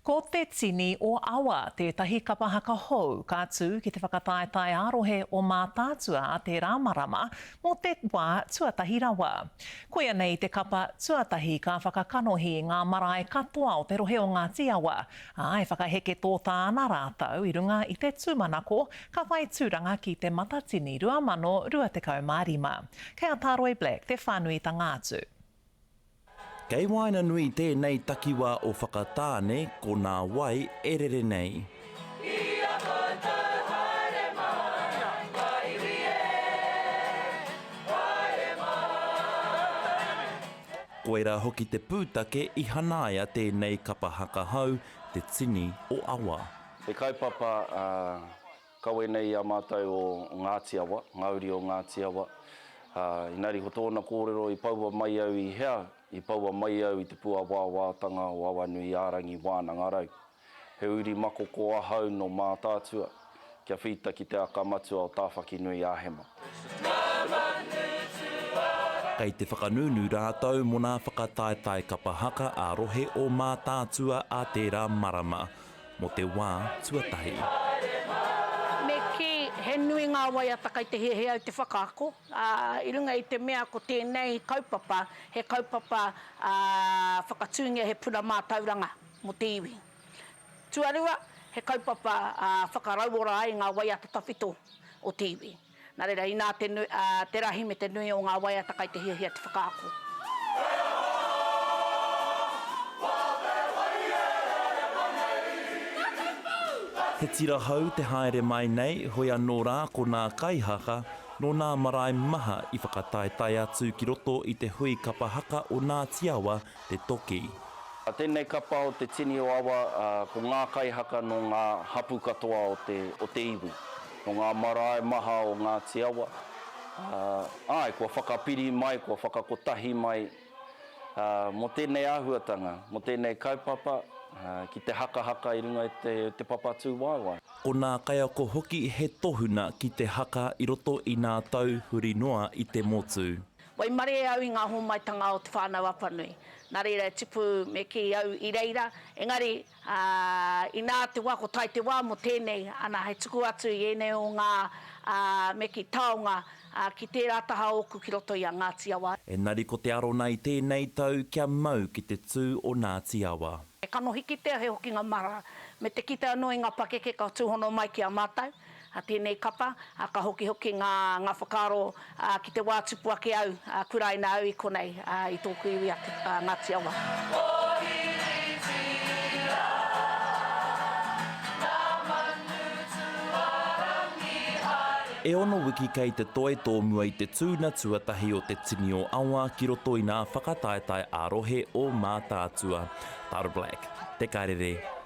Ko te tini o awa te tahi kapahaka hou ka tū ki te whakataetai arohe o mā tātua a te rāmarama mō te wā tuatahi rawa. Koia nei te kapa tuatahi ka whakakanohi ngā marae katoa o te rohe o ngā tiawa. E whakaheke tō tāna rātau i runga i te tūmanako ka whai tūranga ki te matatini 2025. Kei Ataroi Black, te whānui ta ngātu. Kei waina nui tēnei takiwa o whakatāne ko nā wai erere nei. Koera hoki te pūtake i hanaia tēnei kapahaka hau te tini o awa. Te kaupapa kawe nei a mātou o Ngātiawa, ngauri o Ngātiawa. Inari ko tōna kōrero i paua mai au i hea, i paua mai au i te pua wāwātanga o awanui ārangi wānanga rau. He uri mako ko ahau no mā tātua, kia whita ki te akamatua o tāwhaki nui āhema. Kei te whakanunu rātau mo nā whakataetai kapahaka a rohe o mā tātua a te rāmarama, mo te wā tuatahi. He nui ngā waiataka i te hehea i te whakaako. I runga i te mea ko tēnei kaupapa, he kaupapa whakatūngia he puna mātauranga mo te iwi. Tuarua, he kaupapa whakarauora ai ngā waiata tawhito o te iwi. Nā reira, i nā te rahi me te nui o ngā waiataka i te hehea te whakaako. He tira hau te haere mai nei, hoi anō rā ko nā kaihaka, no nā marae maha i whakataetai atu ki roto i te hui kapahaka o nā tiawa te toki. Tēnei kapa o te tini o awa, ko ngā kaihaka no ngā hapu katoa o te iwi, no ngā marae maha o ngā tiawa. Kua whakapiri mai, kua whakakotahi mai, mo tēnei āhuatanga, mo tēnei kaupapa, ki te haka i runga i te papatū waiwai. Ko nā kaiako hoki he tohuna ki te haka i roto i nā tau huri noa i te motu. Wai mare au i ngā homaitanga o te whānau apanui. Nā reira tipu me ki au i reira. Engari, i nā te wā ko tai te wā mo tēnei, ana hei tuku atu i ene o ngā me ki taonga ki te rātaha oku ki roto i a Ngātiawa. Engari ko te aro nei tēnei tau kia mau ki te tū o Ngātiawa. E kano hikitea he hoki ngā mara, me te kita anō i ngā pakeke ka tūhono mai ki a mātou, tēnei kapa, ka hoki ngā whakaro ki te wā tupu ake au, kuraina au i konei i tōku iwi a Ngātiawa. E ono wiki kei te toe tōmua i te tūna tuatahi o te tini o awa ki roto i nā whakataetai ārohe o mā tātua. Ataroi Black, te kairere.